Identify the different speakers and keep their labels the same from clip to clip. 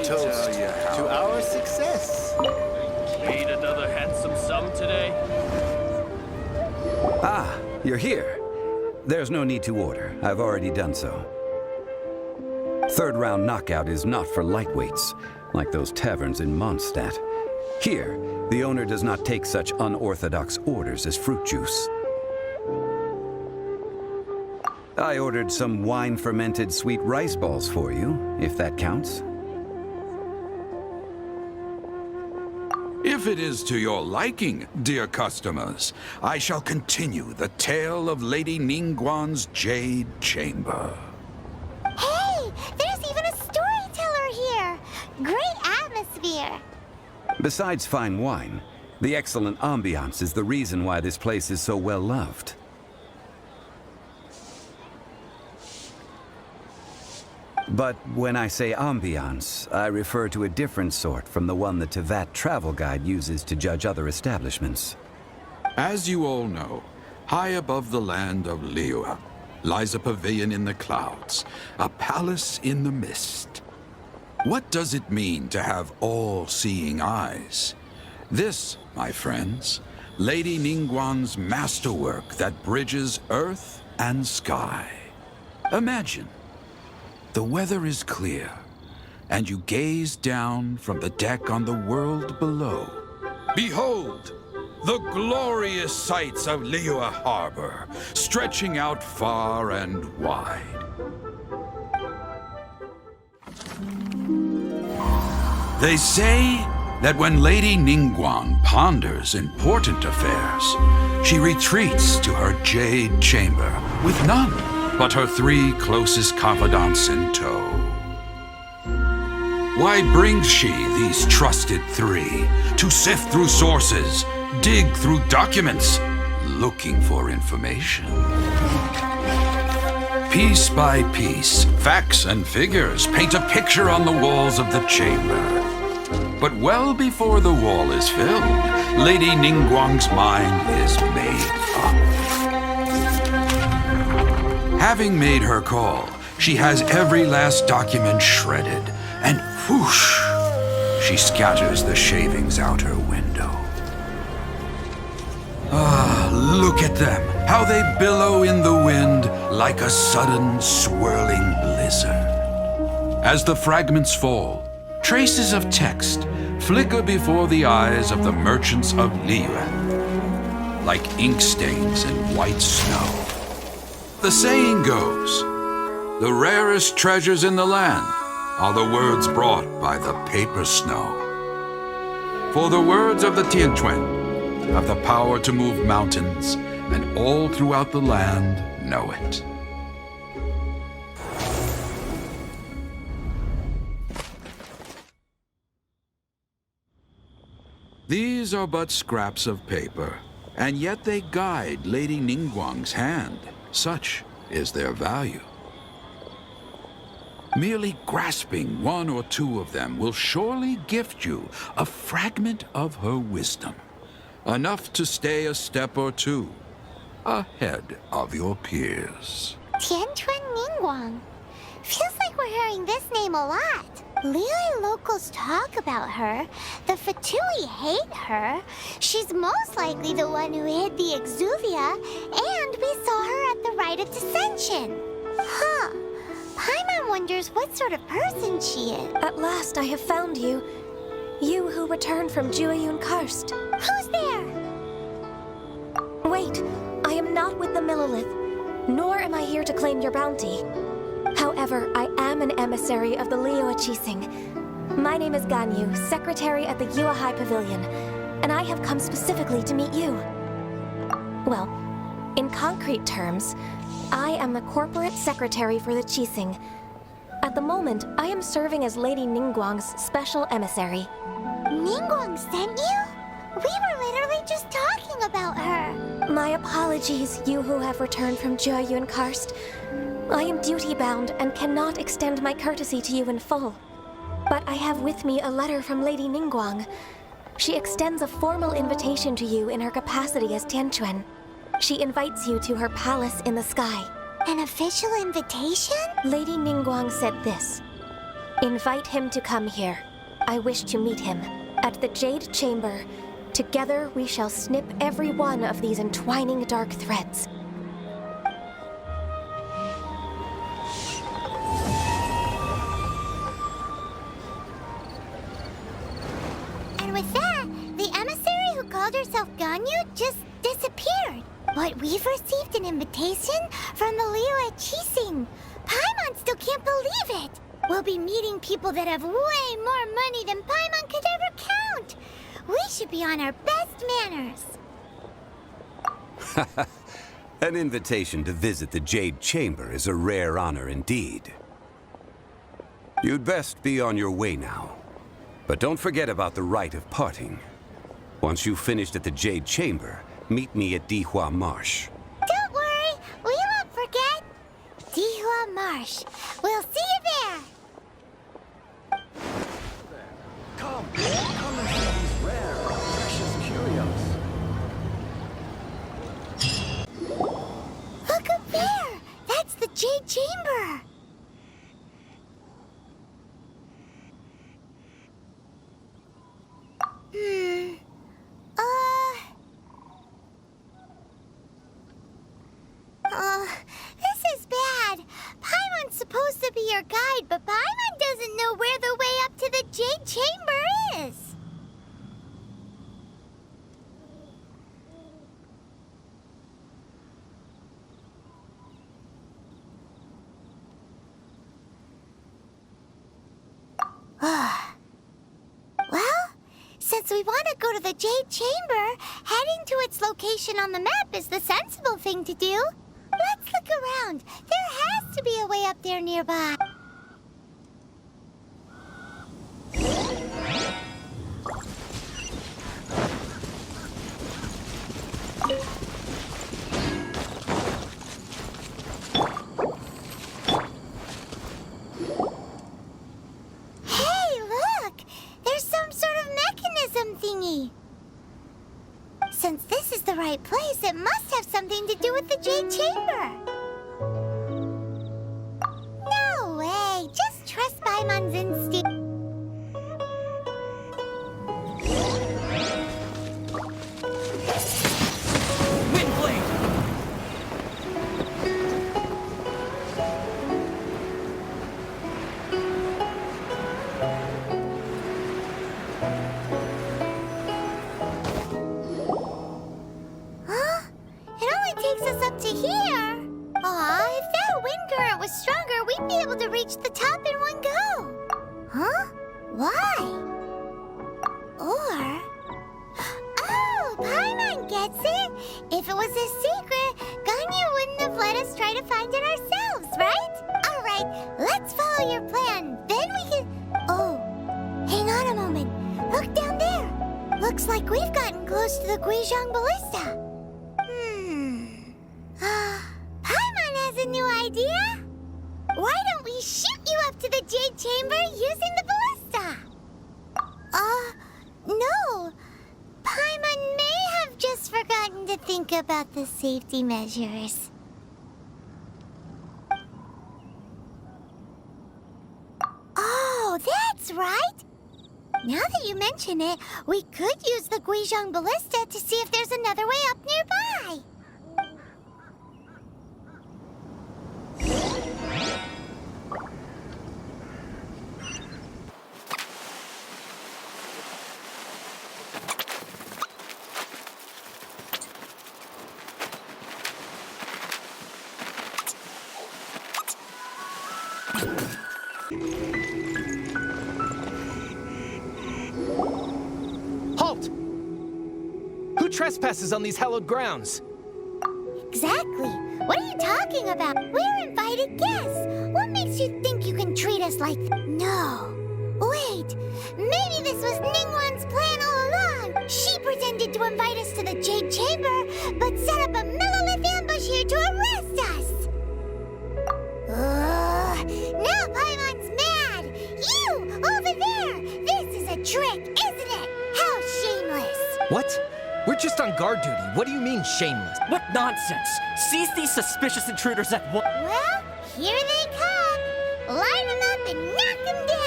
Speaker 1: toast to our success.
Speaker 2: Made another handsome sum today?
Speaker 3: Ah, you're here. There's no need to order. I've already done so. Third round knockout is not for lightweights, like those taverns in Mondstadt. Here, the owner does not take such unorthodox orders as fruit juice. I ordered some wine-fermented sweet rice balls for you, if that counts.
Speaker 4: If it is to your liking, dear customers, I shall continue the tale of Lady Ningguang's Jade Chamber.
Speaker 5: Hey, there's even a storyteller here. Great atmosphere.
Speaker 3: Besides fine wine, the excellent ambiance is the reason why this place is so well loved. But when I say ambiance, I refer to a different sort from the one the Tevat travel guide uses to judge other establishments.
Speaker 4: As you all know, high above the land of Liyue lies a pavilion in the clouds, a palace in the mist. What does it mean to have all-seeing eyes? This, my friends, Lady Ningguang's masterwork that bridges earth and sky. Imagine, the weather is clear, and you gaze down from the deck on the world below. Behold, the glorious sights of Liyue Harbor, stretching out far and wide. They say that when Lady Ningguang ponders important affairs, she retreats to her jade chamber with none but her 3 closest confidants in tow. Why brings she these trusted 3 to sift through sources, dig through documents, looking for information? Piece by piece, facts and figures paint a picture on the walls of the chamber. But well before the wall is filled, Lady Ningguang's mind is made up. Having made her call, she has every last document shredded, and whoosh, she scatters the shavings out her window. Ah, look at them, how they billow in the wind like a sudden swirling blizzard. As the fragments fall, traces of text flicker before the eyes of the merchants of Liyue, like ink stains in white snow. The saying goes, the rarest treasures in the land are the words brought by the paper snow. For the words of the Tianquan have the power to move mountains, and all throughout the land know it. These are but scraps of paper, and yet they guide Lady Ningguang's hand. Such is their value. Merely grasping 1 or 2 of them will surely gift you a fragment of her wisdom, enough to stay a step or 2 ahead of your peers.
Speaker 5: Tianquan Ningguang. Feels like we're hearing this name a lot. Liyue locals talk about her. The Fatui hate her. She's most likely the one who hid the Exuvia, and we saw her at the Rite of Dissension. Huh. Paimon wonders what sort of person she is.
Speaker 6: At last I have found you. You who returned from Jueyun Karst.
Speaker 5: Who's there?
Speaker 6: Wait, I am not with the Millelith, nor am I here to claim your bounty. However, I am an emissary of the Liyue Qixing. My name is Ganyu, secretary at the Yuehai Pavilion, and I have come specifically to meet you. Well, in concrete terms, I am the corporate secretary for the Qixing. At the moment, I am serving as Lady Ningguang's special emissary.
Speaker 5: Ningguang sent you? We were literally just talking about her.
Speaker 6: My apologies, you who have returned from Jueyun Karst. I am duty-bound and cannot extend my courtesy to you in full. But I have with me a letter from Lady Ningguang. She extends a formal invitation to you in her capacity as Tianquan. She invites you to her palace in the sky.
Speaker 5: An official invitation?
Speaker 6: Lady Ningguang said this. Invite him to come here. I wish to meet him. At the Jade Chamber, together we shall snip every one of these entwining dark threads.
Speaker 5: And with that, the emissary who called herself Ganyu just disappeared. But we've received an invitation from the Liyue Qixing. Paimon still can't believe it. We'll be meeting people that have way more money than Paimon could ever count. We should be on our best manners.
Speaker 3: An invitation to visit the Jade Chamber is a rare honor indeed. You'd best be on your way now. But don't forget about the rite of parting. Once you've finished at the Jade Chamber, meet me at Dihua Marsh.
Speaker 5: Don't worry, we won't forget. Dihua Marsh. We'll see you there.
Speaker 1: Come and see these rare, precious curios.
Speaker 5: Look up there. That's the Jade Chamber. This is bad. Paimon's supposed to be your guide, but Paimon doesn't know where the way up to the Jade Chamber is. Well, since we want to go to the Jade Chamber, heading to its location on the map is the sensible thing to do. Let's look around. There has to be a way up there nearby. Hey, look! There's some sort of mechanism thingy. Since this is the right place, it must have something to do with the Jade Chamber. No way! Just trust Paimon's instinct.
Speaker 2: Windblade!
Speaker 5: Huh? It only takes us up to here. Aw, if that wind current was stronger, we'd be able to reach the top in one go. Huh? Why? Or... Oh, Paimon gets it! If it was a secret, Ganyu wouldn't have let us try to find it ourselves, right? Alright, let's follow your plan. Then we can... Oh, hang on a moment. Look down there. Looks like we've gotten close to the Guizhong Ballista. Paimon has a new idea. Why don't we shoot you up to the Jade Chamber using the ballista? No. Paimon may have just forgotten to think about the safety measures. Oh, that's right. Now that you mention it, we could use the Guizhong Ballista to see if there's another way up nearby.
Speaker 7: Halt! Who trespasses on these hallowed grounds?
Speaker 5: Exactly. What are you talking about? We're invited guests. What makes you think you can treat us like No. Wait. Maybe this was Ningguang's plan all along. She pretended to invite us to the Jade Chamber, but set up a Millilith ambush here to arrest us. Now Paimon's mad. You, over there. This is a trick, isn't it? How shameless.
Speaker 7: What? We're just on guard duty. What do you mean, shameless?
Speaker 2: What nonsense! Seize these suspicious intruders at once!
Speaker 5: Well, here they come. light him up and knock him down!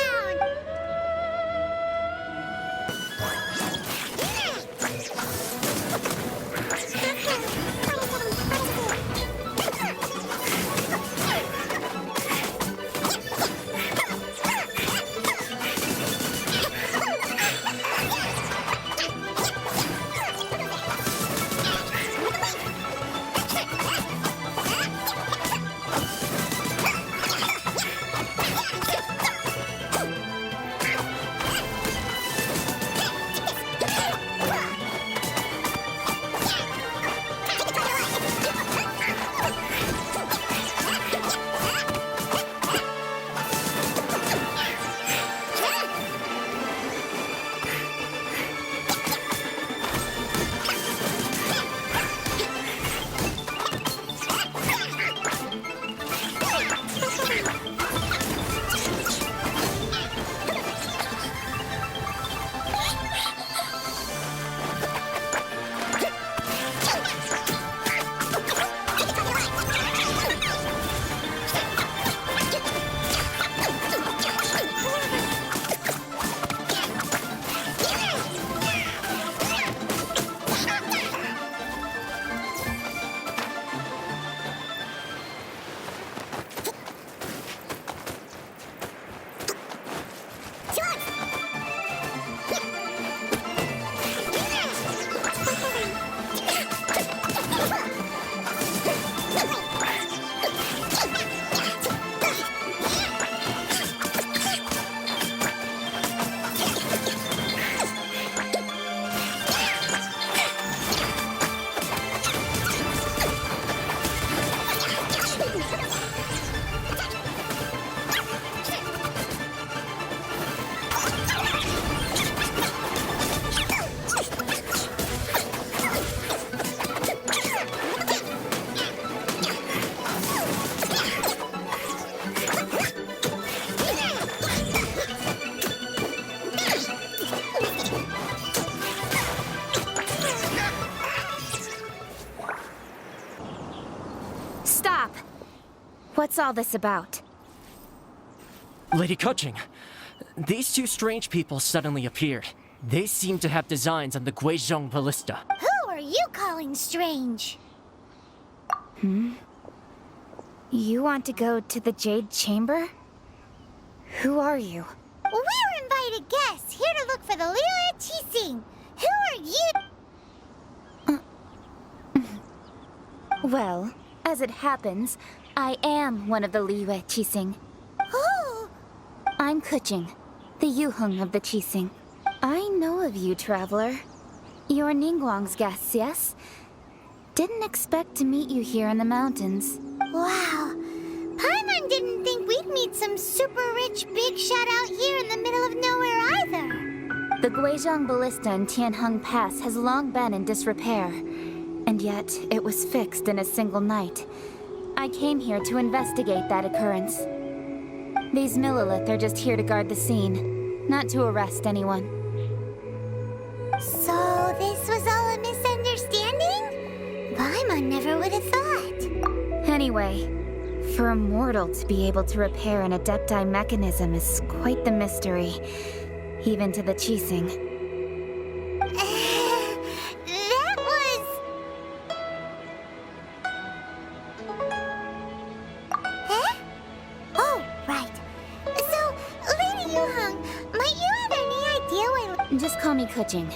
Speaker 6: Stop! What's all this about?
Speaker 2: Lady Kuching, these two strange people suddenly appeared. They seem to have designs on the Guizhong Ballista.
Speaker 5: Who are you calling strange?
Speaker 6: You want to go to the Jade Chamber? Who are you?
Speaker 5: We're invited guests here to look for the Liu Qixing. Who are you?
Speaker 6: Well, as it happens, I am one of the Liu Qixing.
Speaker 5: Oh,
Speaker 6: I'm Kuching, the Yuheng of the Qixing. I know of you, traveler. You're Ningguang's guests, yes? Didn't expect to meet you here in the mountains.
Speaker 5: wow. Paimon didn't think we'd meet some super rich big shot out here in the middle of nowhere either.
Speaker 6: The Guizhong Ballista in Tianheng Pass has long been in disrepair, and yet it was fixed in a single night. I came here to investigate that occurrence. These Millilith are just here to guard the scene, not to arrest anyone.
Speaker 5: So this was all a misunderstanding? Paimon never would have thought.
Speaker 6: Anyway, for a mortal to be able to repair an Adepti mechanism is quite the mystery, even to the Qixing.
Speaker 5: That was... Huh? Oh, right. So, Lady Yuheng, might you have any idea why...
Speaker 6: Just call me Kuching.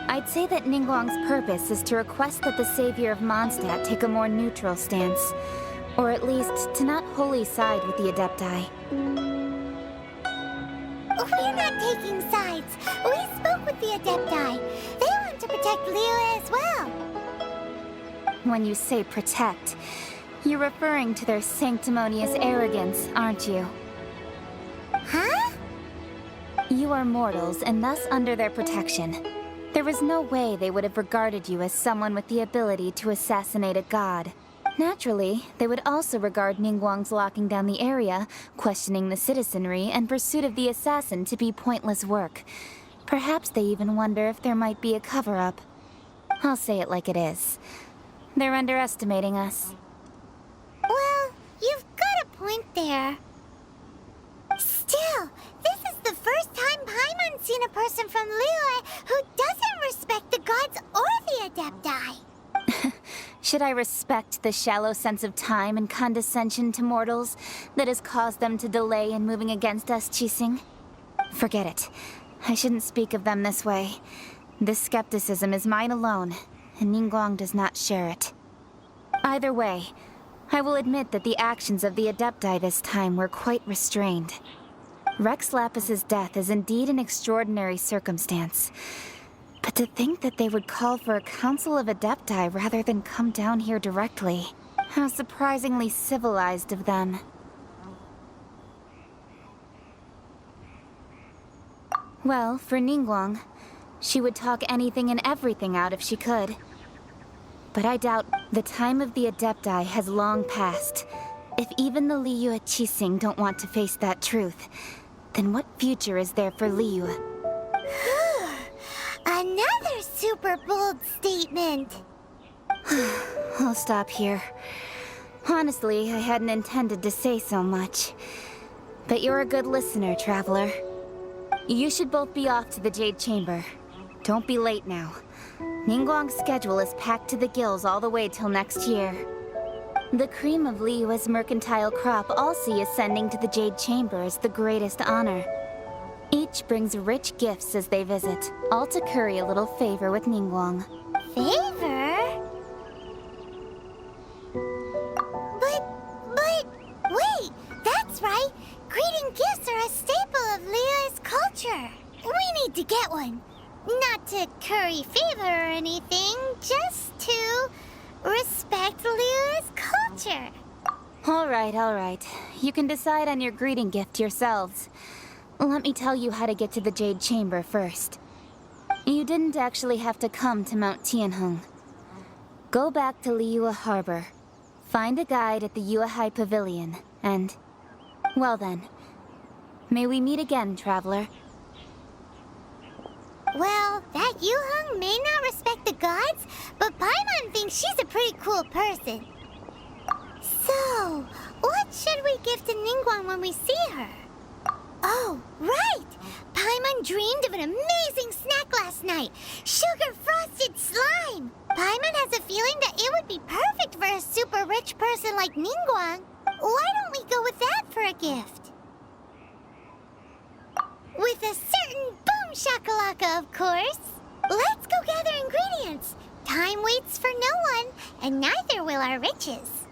Speaker 6: I'd say that Ningguang's purpose is to request that the savior of Mondstadt take a more neutral stance, or at least to not wholly side with the Adepti.
Speaker 5: We're not taking sides. We spoke with the Adepti. They want to protect Liu as well.
Speaker 6: When you say protect, you're referring to their sanctimonious arrogance, aren't you?
Speaker 5: Huh?
Speaker 6: You are mortals and thus under their protection. There was no way they would have regarded you as someone with the ability to assassinate a god. Naturally, they would also regard Ningguang's locking down the area, questioning the citizenry, and pursuit of the assassin to be pointless work. Perhaps they even wonder if there might be a cover-up. I'll say it like it is. They're underestimating us.
Speaker 5: Well, you've got a point there. seen a person from Liyue who doesn't respect the gods or the Adepti.
Speaker 8: Should I respect the shallow sense of time and condescension to mortals that has caused them to delay in moving against us, Qixing? Forget it. I shouldn't speak of them this way. This skepticism is mine alone, and Ningguang does not share it. Either way, I will admit that the actions of the Adepti this time were quite restrained. Rex Lapis's death is indeed an extraordinary circumstance. But to think that they would call for a council of Adepti rather than come down here directly. How surprisingly civilized of them. Well, for Ningguang, she would talk anything and everything out if she could. But I doubt the time of the Adepti has long passed. If even the Liyue Qixing don't want to face that truth, then what future is there for Liyue?
Speaker 5: Another super bold statement.
Speaker 8: I'll stop here. Honestly, I hadn't intended to say so much. But you're a good listener, Traveler. You should both be off to the Jade Chamber. Don't be late now. Ningguang's schedule is packed to the gills all the way till next year. The cream of Liyue's mercantile crop all see ascending to the Jade Chamber as the greatest honor. Each brings rich gifts as they visit, all to curry a little favor with Ningguang.
Speaker 5: Favor? But, wait, that's right. Greeting gifts are a staple of Liyue's culture. We need to get one. Not to curry favor or anything, just to respect Liyue's culture.
Speaker 8: All right. You can decide on your greeting gift yourselves. Let me tell you how to get to the Jade Chamber first. You didn't actually have to come to Mount Tianheng. Go back to Liyue Harbor. Find a guide at the Yuehai Pavilion, and... well then. May we meet again, Traveler.
Speaker 5: Well, that Yuheng may not respect the gods, but Paimon thinks she's a pretty cool person. So, what should we give to Ningguang when we see her? Oh, right! Paimon dreamed of an amazing snack last night! Sugar-frosted slime! Paimon has a feeling that it would be perfect for a super rich person like Ningguang. Why don't we go with that for a gift? With a certain boom shakalaka, of course! Let's go gather ingredients! Time waits for no one, and neither will our riches.